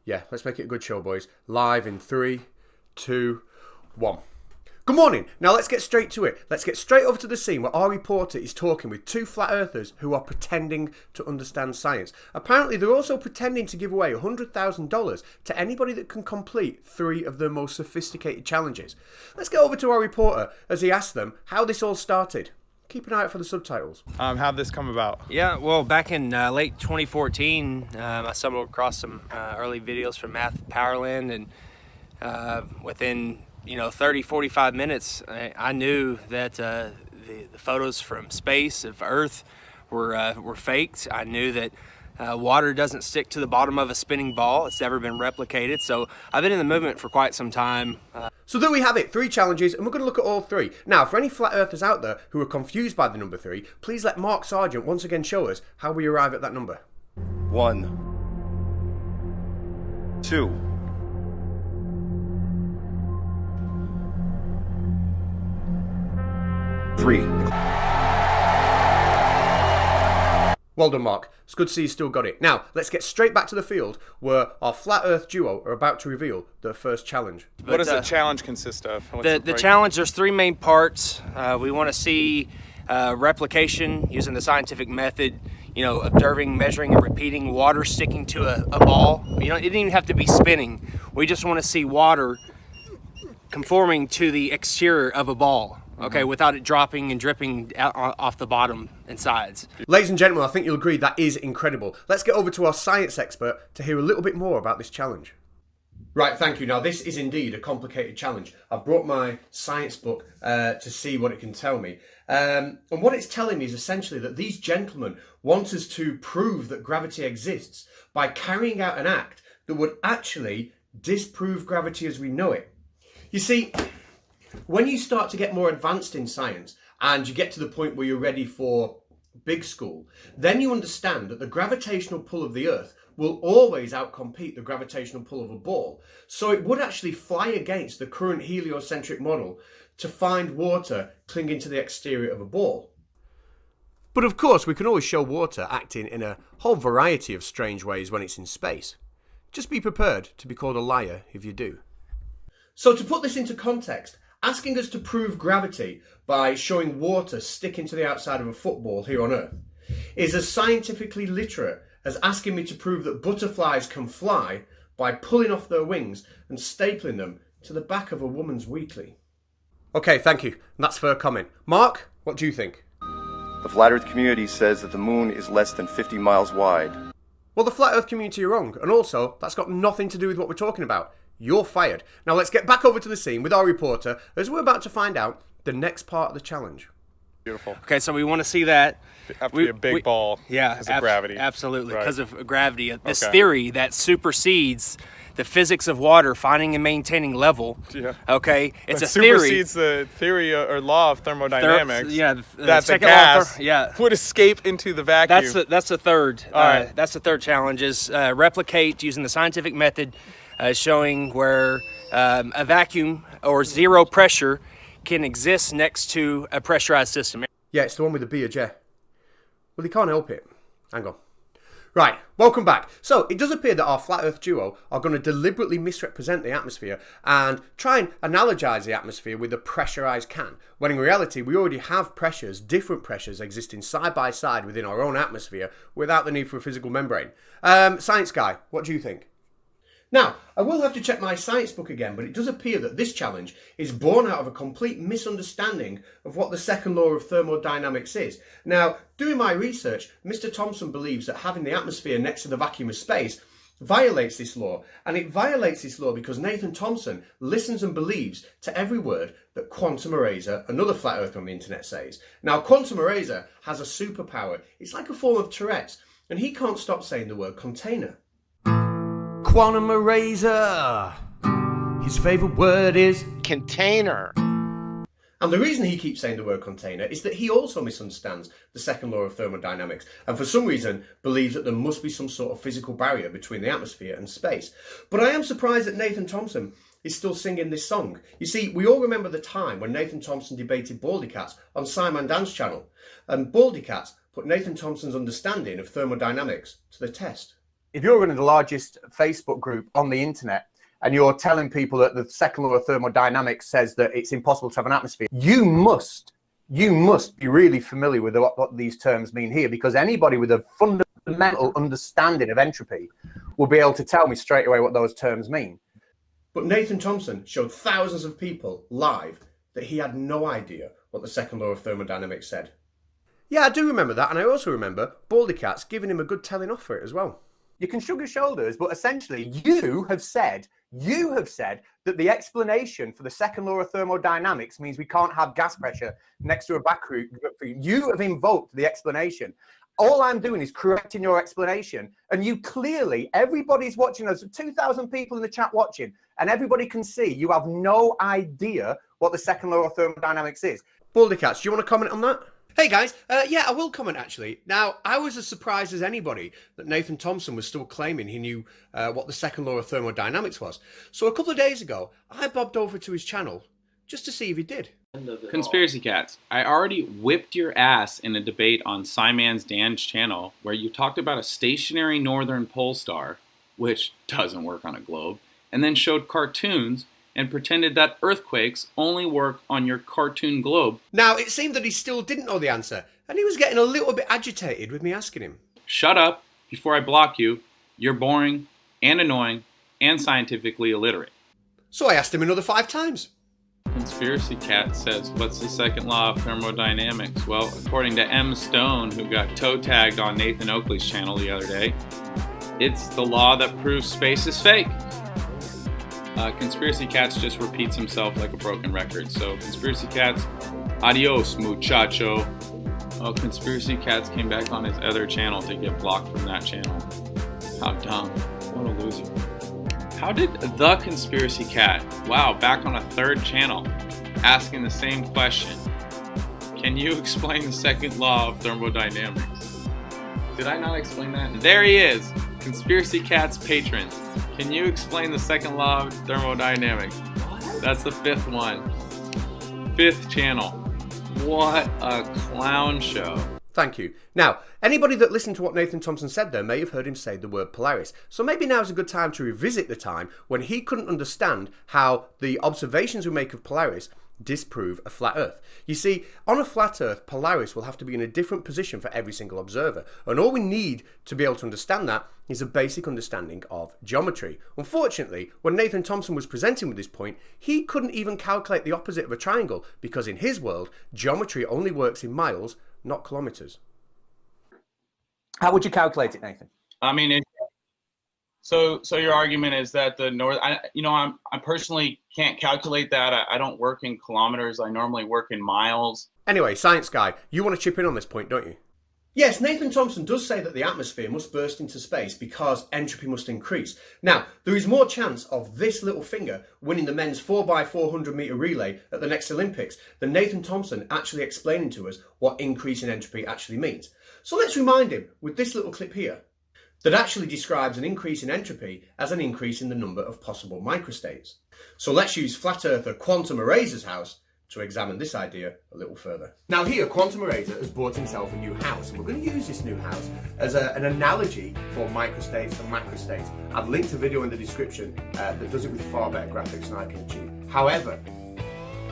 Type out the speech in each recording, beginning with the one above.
Yeah, let's make it a good show, boys. Live in 3, 2, 1. Good morning. Now let's get straight to it. Let's get straight over to the scene where our reporter is talking with two flat earthers who are pretending to understand science. Apparently they're also pretending to give away $100,000 to anybody that can complete 3 of their most sophisticated challenges. Let's get over to our reporter as he asks them how this all started. Keep an eye out for the subtitles. How'd this come about? Yeah, well, back in late 2014, I stumbled across some early videos from Math Powerland, and within 30, 45 minutes, I knew that the photos from space of Earth were faked. I knew that water doesn't stick to the bottom of a spinning ball. It's never been replicated. So I've been in the movement for quite some time. So there we have it, 3 challenges, and we're going to look at all 3. Now, for any flat earthers out there who are confused by the number 3, please let Mark Sargent once again show us how we arrive at that number. 1, 2. 3. Well done, Mark. It's good to see you still got it. Now, let's get straight back to the field where our flat earth duo are about to reveal their first challenge. What does the challenge consist of? The challenge, there's 3 main parts. We want to see replication using the scientific method, observing, measuring, and repeating water sticking to a ball. It didn't even have to be spinning. We just want to see water conforming to the exterior of a ball. Okay, without it dropping and dripping off the bottom and sides. Ladies and gentlemen, I think you'll agree that is incredible. Let's get over to our science expert to hear a little bit more about this challenge. Right, thank you. Now, this is indeed a complicated challenge. I've brought my science book to see what it can tell me. And what it's telling me is essentially that these gentlemen want us to prove that gravity exists by carrying out an act that would actually disprove gravity as we know it. You see, when you start to get more advanced in science and you get to the point where you're ready for big school, then you understand that the gravitational pull of the Earth will always outcompete the gravitational pull of a ball. So it would actually fly against the current heliocentric model to find water clinging to the exterior of a ball. But of course, we can always show water acting in a whole variety of strange ways when it's in space. Just be prepared to be called a liar if you do. So to put this into context, asking us to prove gravity by showing water sticking to the outside of a football here on Earth is as scientifically literate as asking me to prove that butterflies can fly by pulling off their wings and stapling them to the back of a woman's weekly. Okay, thank you. That's fair comment. Mark, what do you think? The flat earth community says that the moon is less than 50 miles wide. Well, the flat earth community are wrong, and also that's got nothing to do with what we're talking about. You're fired. Now let's get back over to the scene with our reporter as we're about to find out the next part of the challenge. Beautiful. Okay, so we want to see that. Have to be a big ball because of gravity. Absolutely, because Right. of gravity. This theory that supersedes the physics of water finding and maintaining level. Yeah. Okay, it's That a theory. supersedes the theory or law of thermodynamics. The that the second law of gas would escape into the vacuum. That's the third. All right. That's the third challenge is replicate using the scientific method, showing where a vacuum or zero pressure can exist next to a pressurized system. Yeah, it's the one with the B or J. Well, he can't help it. Hang on. Right, welcome back. So, it does appear that our flat earth duo are going to deliberately misrepresent the atmosphere and try and analogize the atmosphere with a pressurized can, when in reality we already have pressures, different pressures existing side by side within our own atmosphere without the need for a physical membrane. Science guy, what do you think? Now, I will have to check my science book again, but it does appear that this challenge is born out of a complete misunderstanding of what the second law of thermodynamics is. Now, doing my research, Mr. Thompson believes that having the atmosphere next to the vacuum of space violates this law, and it violates this law because Nathan Thompson listens and believes to every word that Quantum Eraser, another flat earther on the internet, says. Now, Quantum Eraser has a superpower. It's like a form of Tourette's, and he can't stop saying the word container. Quantum Eraser. His favourite word is container. And the reason he keeps saying the word container is that he also misunderstands the second law of thermodynamics and for some reason believes that there must be some sort of physical barrier between the atmosphere and space. But I am surprised that Nathan Thompson is still singing this song. You see, we all remember the time when Nathan Thompson debated Baldy Cats on Simon Dan's channel, and Baldy Cats put Nathan Thompson's understanding of thermodynamics to the test. if you're running the largest Facebook group on the internet and you're telling people that the second law of thermodynamics says that it's impossible to have an atmosphere, you must be really familiar with what these terms mean here, because anybody with a fundamental understanding of entropy will be able to tell me straight away what those terms mean. But Nathan Thompson showed thousands of people live that he had no idea what the second law of thermodynamics said. Yeah, I do remember that, and I also remember Baldy Cats giving him a good telling off for it as well. You can shrug your shoulders, but essentially you have said that the explanation for the second law of thermodynamics means we can't have gas pressure next to a backroom. You have invoked the explanation. All I'm doing is correcting your explanation, and you clearly, everybody's watching us, 2,000 people in the chat watching, and everybody can see you have no idea what the second law of thermodynamics is. Baldy Cats, do you want to comment on that? Hey guys, yeah, I will comment actually. Now, I was as surprised as anybody that Nathan Thompson was still claiming he knew what the second law of thermodynamics was. So a couple of days ago, I bobbed over to his channel just to see if he did. Conspiracy Cats, I already whipped your ass in a debate on Simon's Dan's channel where you talked about a stationary northern pole star, which doesn't work on a globe, and then showed cartoons and pretended that earthquakes only work on your cartoon globe. Now, it seemed that he still didn't know the answer, and he was getting a little bit agitated with me asking him. Shut up before I block you. You're boring and annoying and scientifically illiterate. So I asked him another 5 times. Conspiracy Cat says, what's the second law of thermodynamics? Well, according to M. Stone, who got toe tagged on Nathan Oakley's channel the other day, it's the law that proves space is fake. Conspiracy Cats just repeats himself like a broken record. So, Conspiracy Cats, adios, muchacho. Oh, Conspiracy Cats came back on his other channel to get blocked from that channel. How dumb. What a loser. How did the Conspiracy Cat, wow, back on a 3rd channel, asking the same question? Can you explain the second law of thermodynamics? Did I not explain that? There he is, Conspiracy Cat's patron. Can you explain the second law of thermodynamics? That's the 5th one. 5th channel. What a clown show. Thank you. Now, anybody that listened to what Nathan Thompson said there may have heard him say the word Polaris. So maybe now's a good time to revisit the time when he couldn't understand how the observations we make of Polaris disprove a flat Earth. You see, on a flat Earth, Polaris will have to be in a different position for every single observer. And all we need to be able to understand that is a basic understanding of geometry. Unfortunately, when Nathan Thompson was presenting with this point, he couldn't even calculate the opposite of a triangle, because in his world, geometry only works in miles, not kilometers. How would you calculate it, Nathan? I mean, so your argument is that the north, I personally can't calculate that. I don't work in kilometers. I normally work in miles. Anyway, science guy, you want to chip in on this point, don't you? Yes, Nathan Thompson does say that the atmosphere must burst into space because entropy must increase. Now, there is more chance of this little finger winning the men's 4x400 metre relay at the next Olympics than Nathan Thompson actually explaining to us what increase in entropy actually means. So let's remind him with this little clip here that actually describes an increase in entropy as an increase in the number of possible microstates. So let's use flat earther Quantum Eraser's house to examine this idea a little further. Now here, Quantum Eraser has bought himself a new house, and we're going to use this new house as an analogy for microstates and macrostates. I've linked a video in the description that does it with far better graphics than I can achieve. However,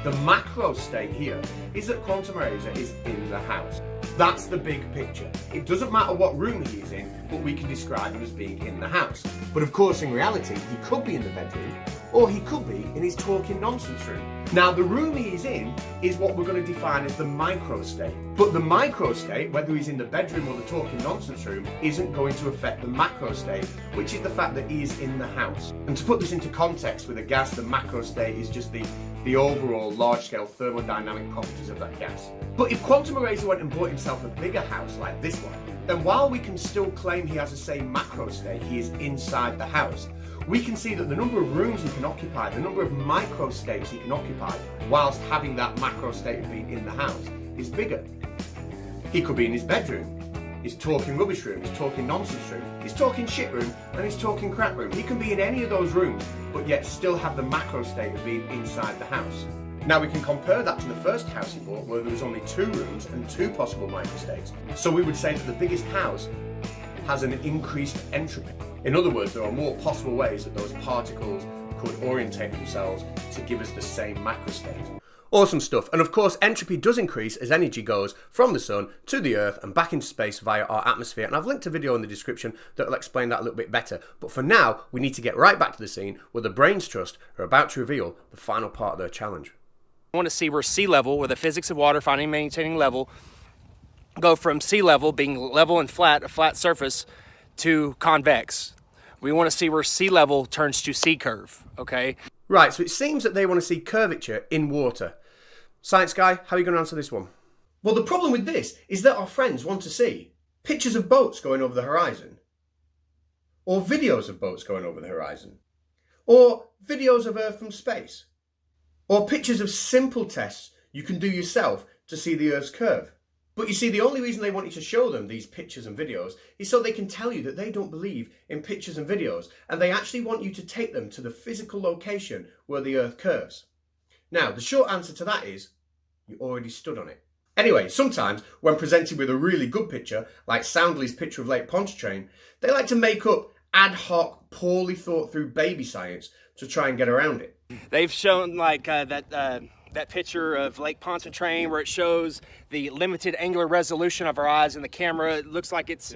the macro state here is that Quantum Eraser is in the house. That's the big picture. It doesn't matter what room he is in, but we can describe him as being in the house. But of course, in reality, he could be in the bedroom, or he could be in his talking nonsense room. Now, the room he's in is what we're going to define as the microstate. But the microstate, whether he's in the bedroom or the talking nonsense room, isn't going to affect the macrostate, which is the fact that he is in the house. And to put this into context with a gas, the macrostate is just the overall large-scale thermodynamic properties of that gas. But if Quantum Eraser went and bought himself a bigger house like this one, then while we can still claim he has the same macrostate, he is inside the house, we can see that the number of rooms he can occupy, the number of microstates he can occupy, whilst having that macrostate of being in the house, is bigger. He could be in his bedroom, his talking rubbish room, his talking nonsense room, his talking shit room, and his talking crap room. He can be in any of those rooms, but yet still have the macrostate of being inside the house. Now we can compare that to the first house he bought, where there was only 2 rooms and 2 possible microstates. So we would say that the biggest house has an increased entropy. In other words, there are more possible ways that those particles could orientate themselves to give us the same macrostate. Awesome stuff. And of course, entropy does increase as energy goes from the sun to the earth and back into space via our atmosphere. And I've linked a video in the description that will explain that a little bit better. But for now, we need to get right back to the scene where the Brains Trust are about to reveal the final part of their challenge. I want to see where sea level, where the physics of water finding and maintaining level, go from sea level being level and flat, a flat surface, to convex. We want to see where sea level turns to sea curve, okay? Right, so it seems that they want to see curvature in water. Science guy, how are you going to answer this one? Well, the problem with this is that our friends want to see pictures of boats going over the horizon, or videos of boats going over the horizon, or videos of Earth from space, or pictures of simple tests you can do yourself to see the Earth's curve. But you see, the only reason they want you to show them these pictures and videos is so they can tell you that they don't believe in pictures and videos, and they actually want you to take them to the physical location where the Earth curves. Now, the short answer to that is, you already stood on it. Anyway, sometimes, when presented with a really good picture, like Soundly's picture of Lake Pontchartrain, they like to make up ad hoc, poorly thought through baby science to try and get around it. They've shown like that picture of Lake Pontchartrain where it shows the limited angular resolution of our eyes in the camera. It looks like it's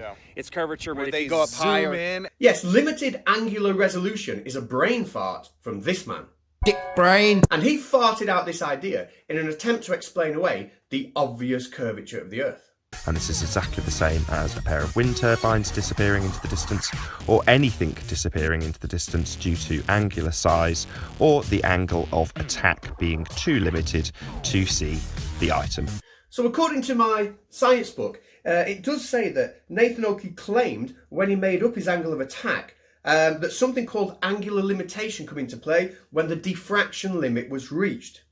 curvature, but if you go up higher... in. Yes, limited angular resolution is a brain fart from this man. Dick brain. And he farted out this idea in an attempt to explain away the obvious curvature of the Earth. And this is exactly the same as a pair of wind turbines disappearing into the distance, or anything disappearing into the distance due to angular size or the angle of attack being too limited to see the item. So according to my science book, it does say that Nathan Oakley claimed when he made up his angle of attack that something called angular limitation come into play when the diffraction limit was reached.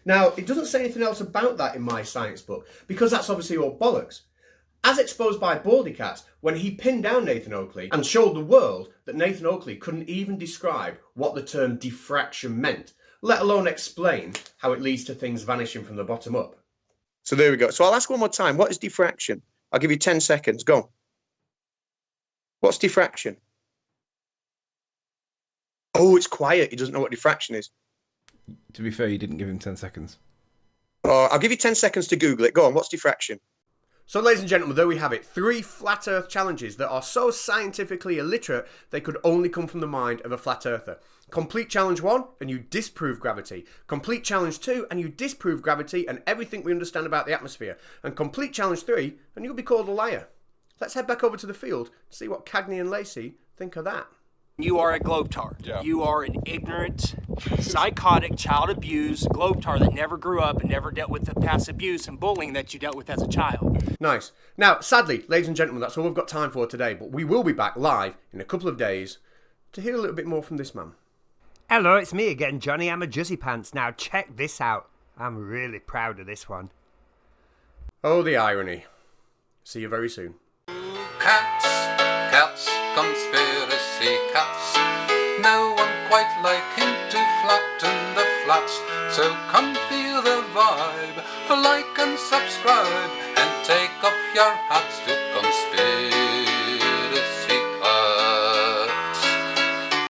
Now, it doesn't say anything else about that in my science book, because that's obviously all bollocks. As exposed by Baldy Cats when he pinned down Nathan Oakley and showed the world that Nathan Oakley couldn't even describe what the term diffraction meant, let alone explain how it leads to things vanishing from the bottom up. So there we go. So I'll ask one more time, what is diffraction? I'll give you 10 seconds, go. What's diffraction? Oh, it's quiet. He doesn't know what diffraction is. To be fair, you didn't give him 10 seconds. Oh, I'll give you 10 seconds to Google it. Go on, what's diffraction? So, ladies and gentlemen, there we have it. 3 flat Earth challenges that are so scientifically illiterate they could only come from the mind of a flat earther. Complete challenge 1, and you disprove gravity. Complete challenge 2, and you disprove gravity and everything we understand about the atmosphere. And complete challenge 3, and you'll be called a liar. Let's head back over to the field to see what Cagney and Lacey think of that. You are a globetard. Yeah. You are an ignorant, psychotic, child abused globetard that never grew up and never dealt with the past abuse and bullying that you dealt with as a child. Nice. Now, sadly, ladies and gentlemen, that's all we've got time for today, but we will be back live in a couple of days to hear a little bit more from this man. Hello, it's me again, Johnny. I'm a Jussy Pants. Now, check this out. I'm really proud of this one. Oh, the irony. See you very soon. Cats, conspiracy cats. No one quite liking to flatten the flats. So come feel the vibe, like and subscribe, and take off your hats to conspiracy.